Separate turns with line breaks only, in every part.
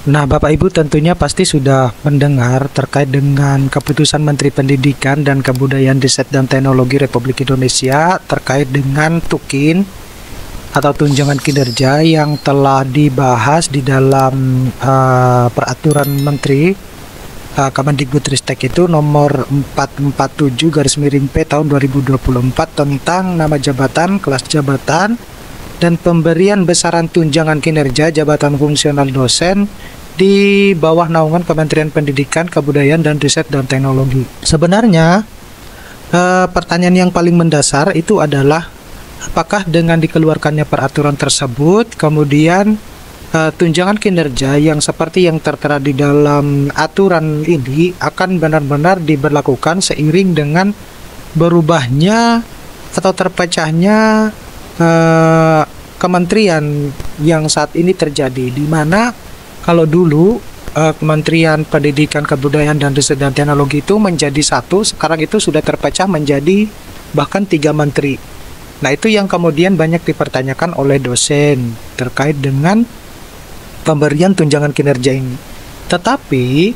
Nah, Bapak Ibu tentunya pasti sudah mendengar terkait dengan keputusan Menteri Pendidikan dan Kebudayaan Riset dan Teknologi Republik Indonesia terkait dengan TUKIN atau tunjangan kinerja yang telah dibahas di dalam peraturan Menteri Kemendikbudristek itu nomor 447 garis miring P tahun 2024 tentang nama jabatan, kelas jabatan, dan pemberian besaran tunjangan kinerja jabatan fungsional dosen di bawah naungan Kementerian Pendidikan, Kebudayaan, dan Riset dan Teknologi. Sebenarnya pertanyaan yang paling mendasar itu adalah apakah dengan dikeluarkannya peraturan tersebut kemudian tunjangan kinerja yang seperti yang tertera di dalam aturan ini akan benar-benar diberlakukan seiring dengan berubahnya atau terpecahnya kementerian yang saat ini terjadi, di mana kalau dulu Kementerian Pendidikan, Kebudayaan, dan Riset dan Teknologi itu menjadi satu, sekarang itu sudah terpecah menjadi bahkan 3 menteri. Nah, itu yang kemudian banyak dipertanyakan oleh dosen terkait dengan pemberian tunjangan kinerja ini. Tetapi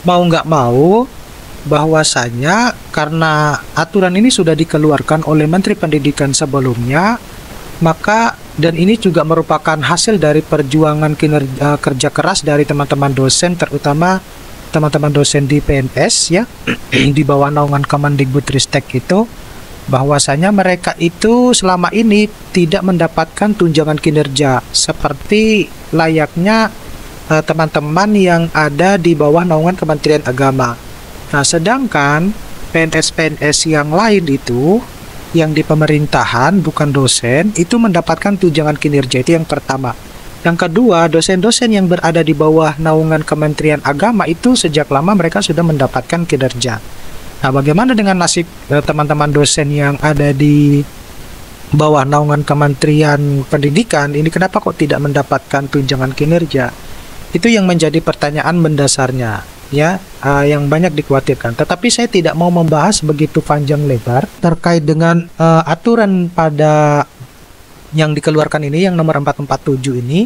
mau nggak mau, bahwasanya karena aturan ini sudah dikeluarkan oleh Menteri Pendidikan sebelumnya, maka dan ini juga merupakan hasil dari perjuangan kerja keras dari teman-teman dosen, terutama teman-teman dosen di PNS ya di bawah naungan Kemendikbudristek itu, bahwasanya mereka itu selama ini tidak mendapatkan tunjangan kinerja seperti layaknya teman-teman yang ada di bawah naungan Kementerian Agama. Nah, sedangkan PNS-PNS yang lain itu, yang di pemerintahan bukan dosen, itu mendapatkan tunjangan kinerja. Itu yang pertama. Yang kedua, dosen-dosen yang berada di bawah naungan Kementerian Agama itu sejak lama mereka sudah mendapatkan kinerja. Nah, bagaimana dengan nasib teman-teman dosen yang ada di bawah naungan Kementerian Pendidikan ini, kenapa kok tidak mendapatkan tunjangan kinerja? Itu yang menjadi pertanyaan mendasarnya ya, yang banyak dikhawatirkan. Tetapi saya tidak mau membahas begitu panjang lebar terkait dengan aturan pada yang dikeluarkan ini, yang nomor 447 ini.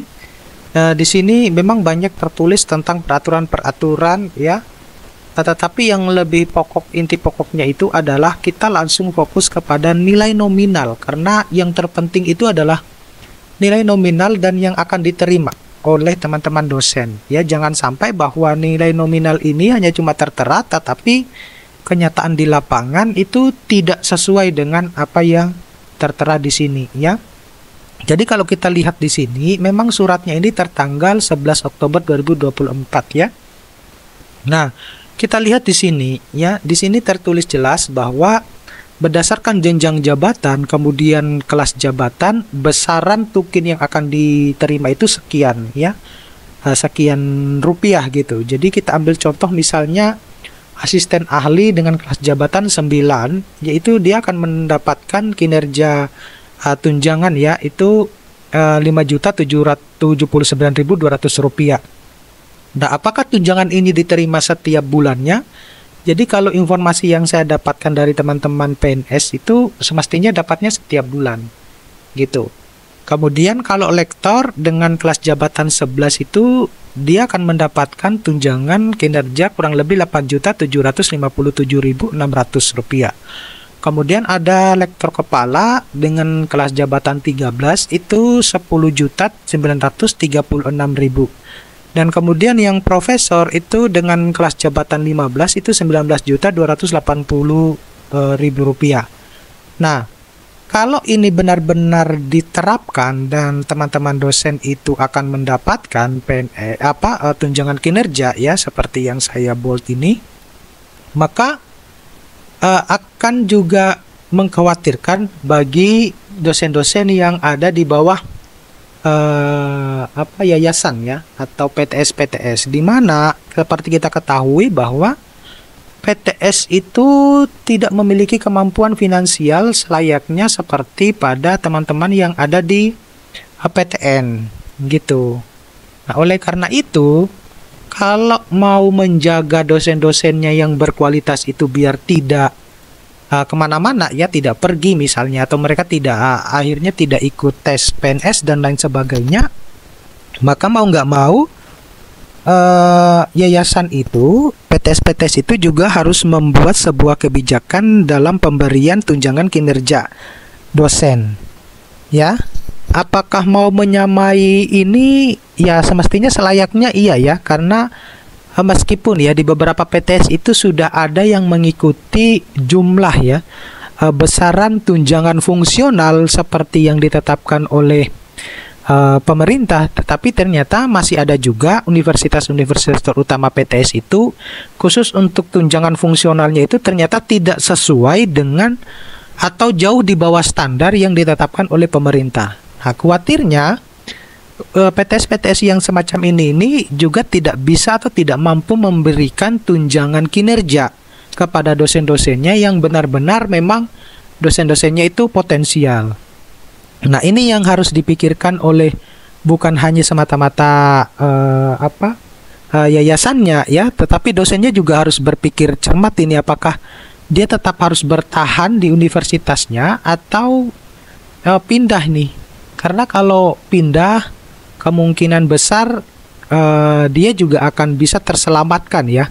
Di sini memang banyak tertulis tentang peraturan-peraturan ya. Tetapi yang lebih pokok, inti pokoknya itu adalah kita langsung fokus kepada nilai nominal, karena yang terpenting itu adalah nilai nominal dan yang akan diterima oleh teman-teman dosen ya. Jangan sampai bahwa nilai nominal ini hanya cuma tertera, tetapi kenyataan di lapangan itu tidak sesuai dengan apa yang tertera di sini ya. Jadi kalau kita lihat di sini, memang suratnya ini tertanggal 11 Oktober 2024 ya. Nah, kita lihat di sini ya, di sini tertulis jelas bahwa berdasarkan jenjang jabatan, kemudian kelas jabatan, besaran tukin yang akan diterima itu sekian ya, sekian rupiah gitu. Jadi kita ambil contoh misalnya asisten ahli dengan kelas jabatan 9, yaitu dia akan mendapatkan kinerja tunjangan ya, itu 5.779.200 rupiah. Nah, apakah tunjangan ini diterima setiap bulannya? Jadi kalau informasi yang saya dapatkan dari teman-teman PNS itu semestinya dapatnya setiap bulan gitu. Kemudian kalau lektor dengan kelas jabatan 11 itu dia akan mendapatkan tunjangan kinerja kurang lebih 8.757.600 rupiah. Kemudian ada lektor kepala dengan kelas jabatan 13 itu 10.936.000. Dan kemudian yang profesor itu dengan kelas jabatan 15 itu 19.280.000 rupiah. Nah, kalau ini benar-benar diterapkan dan teman-teman dosen itu akan mendapatkan tunjangan kinerja ya, seperti yang saya bold ini, maka akan juga mengkhawatirkan bagi dosen-dosen yang ada di bawah yayasan ya, atau PTS-PTS, di mana seperti kita ketahui bahwa PTS itu tidak memiliki kemampuan finansial selayaknya seperti pada teman-teman yang ada di PTN gitu. Nah, oleh karena itu, kalau mau menjaga dosen-dosennya yang berkualitas itu biar tidak kemana-mana ya, tidak pergi misalnya, atau mereka akhirnya tidak ikut tes PNS dan lain sebagainya, maka mau nggak mau yayasan itu, PTS-PTS itu juga harus membuat sebuah kebijakan dalam pemberian tunjangan kinerja dosen. Ya, apakah mau menyamai ini? Ya, semestinya selayaknya iya ya, karena meskipun ya di beberapa PTS itu sudah ada yang mengikuti jumlah ya, besaran tunjangan fungsional seperti yang ditetapkan oleh pemerintah, tetapi ternyata masih ada juga universitas-universitas terutama PTS itu khusus untuk tunjangan fungsionalnya itu ternyata tidak sesuai dengan atau jauh di bawah standar yang ditetapkan oleh pemerintah. Nah, khawatirnya PTS-PTS yang semacam ini juga tidak bisa atau tidak mampu memberikan tunjangan kinerja kepada dosen-dosennya yang benar-benar memang dosen-dosennya itu potensial. Nah, ini yang harus dipikirkan oleh bukan hanya semata-mata yayasannya ya, tetapi dosennya juga harus berpikir cermat ini, apakah dia tetap harus bertahan di universitasnya atau pindah nih. Karena kalau pindah kemungkinan besar dia juga akan bisa terselamatkan ya,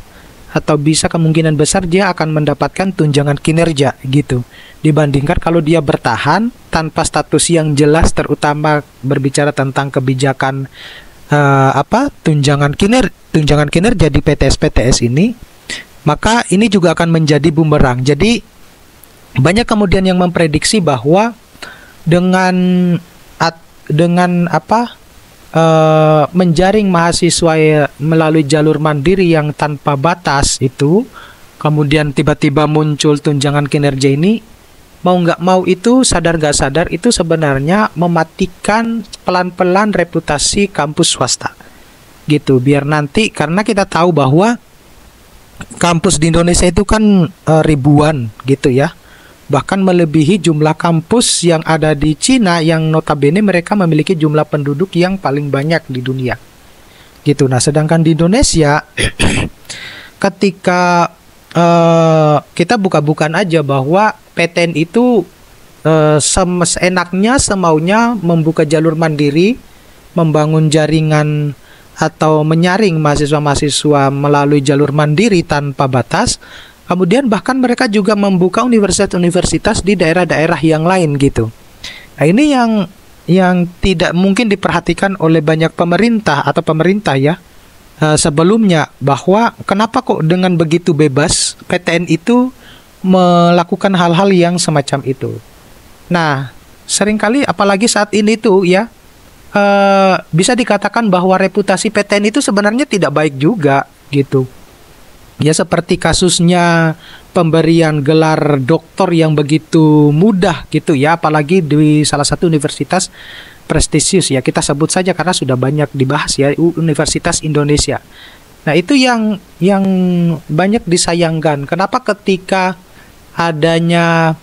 atau bisa kemungkinan besar dia akan mendapatkan tunjangan kinerja gitu, dibandingkan kalau dia bertahan tanpa status yang jelas, terutama berbicara tentang kebijakan tunjangan kinerja di PTS-PTS ini, maka ini juga akan menjadi bumerang. Jadi banyak kemudian yang memprediksi bahwa dengan menjaring mahasiswa melalui jalur mandiri yang tanpa batas itu, kemudian tiba-tiba muncul tunjangan kinerja ini, mau nggak mau itu, sadar nggak sadar itu sebenarnya mematikan pelan-pelan reputasi kampus swasta gitu. Biar nanti, karena kita tahu bahwa kampus di Indonesia itu kan ribuan gitu ya, bahkan melebihi jumlah kampus yang ada di Cina yang notabene mereka memiliki jumlah penduduk yang paling banyak di dunia gitu. Nah, sedangkan di Indonesia ketika kita buka-bukaan aja bahwa PTN itu seenaknya, semaunya membuka jalur mandiri, membangun jaringan atau menyaring mahasiswa-mahasiswa melalui jalur mandiri tanpa batas. Kemudian bahkan mereka juga membuka universitas-universitas di daerah-daerah yang lain gitu. Nah, ini yang tidak mungkin diperhatikan oleh banyak pemerintah atau pemerintah ya sebelumnya, bahwa kenapa kok dengan begitu bebas PTN itu melakukan hal-hal yang semacam itu. Nah, seringkali apalagi saat ini tuh ya bisa dikatakan bahwa reputasi PTN itu sebenarnya tidak baik juga gitu. Ya, seperti kasusnya pemberian gelar doktor yang begitu mudah gitu ya, apalagi di salah satu universitas prestisius ya, kita sebut saja karena sudah banyak dibahas ya, Universitas Indonesia. Nah, itu yang banyak disayangkan. Kenapa ketika adanya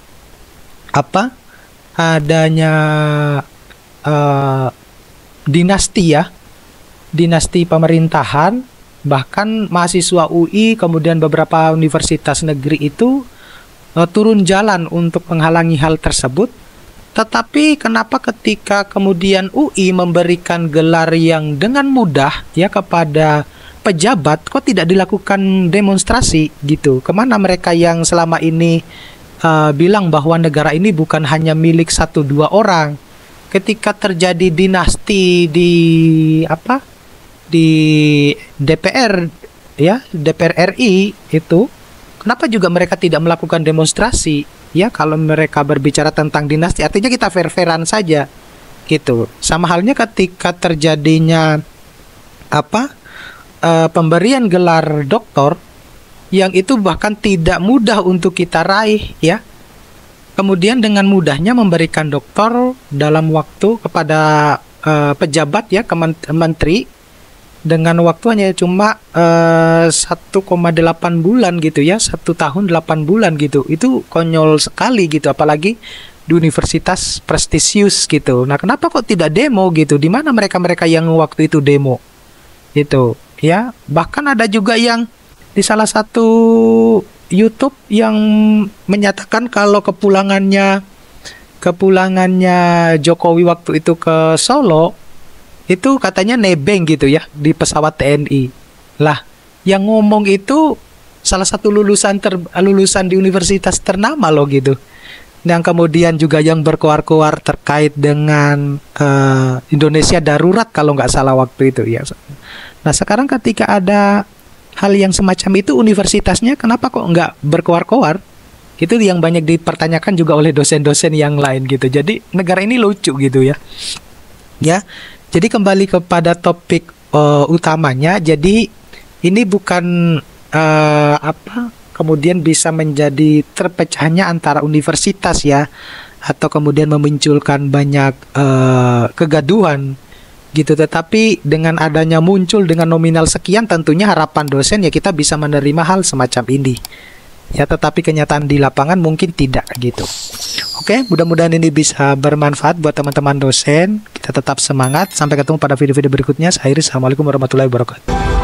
dinasti pemerintahan, bahkan mahasiswa UI kemudian beberapa universitas negeri itu turun jalan untuk menghalangi hal tersebut. Tetapi kenapa ketika kemudian UI memberikan gelar yang dengan mudah ya kepada pejabat, kok tidak dilakukan demonstrasi gitu? Kemana mereka yang selama ini bilang bahwa negara ini bukan hanya milik 1-2 orang? Ketika terjadi dinasti di DPR ya, DPR RI itu, kenapa juga mereka tidak melakukan demonstrasi ya? Kalau mereka berbicara tentang dinasti, artinya kita fair-fairan saja gitu. Sama halnya ketika terjadinya pemberian gelar doktor yang itu bahkan tidak mudah untuk kita raih ya, kemudian dengan mudahnya memberikan doktor dalam waktu kepada pejabat ya, menteri, dengan waktu hanya cuma 1,8 bulan gitu ya, 1 tahun 8 bulan gitu. Itu konyol sekali gitu, apalagi di universitas prestisius gitu. Nah, kenapa kok tidak demo gitu? Di mana mereka-mereka yang waktu itu demo gitu ya? Bahkan ada juga yang di salah satu YouTube yang menyatakan kalau kepulangannya Jokowi waktu itu ke Solo itu katanya nebeng gitu ya di pesawat TNI. Lah, yang ngomong itu salah satu lulusan di universitas ternama loh gitu. Yang kemudian juga yang berkoar-koar terkait dengan Indonesia darurat kalau nggak salah waktu itu ya. Nah sekarang ketika ada hal yang semacam itu, universitasnya kenapa kok nggak berkoar-koar? Itu yang banyak dipertanyakan juga oleh dosen-dosen yang lain gitu. Jadi negara ini lucu gitu ya. Ya, jadi kembali kepada topik utamanya. Jadi ini bukan kemudian bisa menjadi terpecahnya antara universitas ya, atau kemudian memunculkan banyak kegaduhan gitu. Tetapi dengan adanya muncul dengan nominal sekian, tentunya harapan dosen ya kita bisa menerima hal semacam ini ya, tetapi kenyataan di lapangan mungkin tidak gitu. Oke, mudah-mudahan ini bisa bermanfaat buat teman-teman dosen. Kita tetap semangat, sampai ketemu pada video-video berikutnya. Saya Iris, assalamualaikum warahmatullahi wabarakatuh.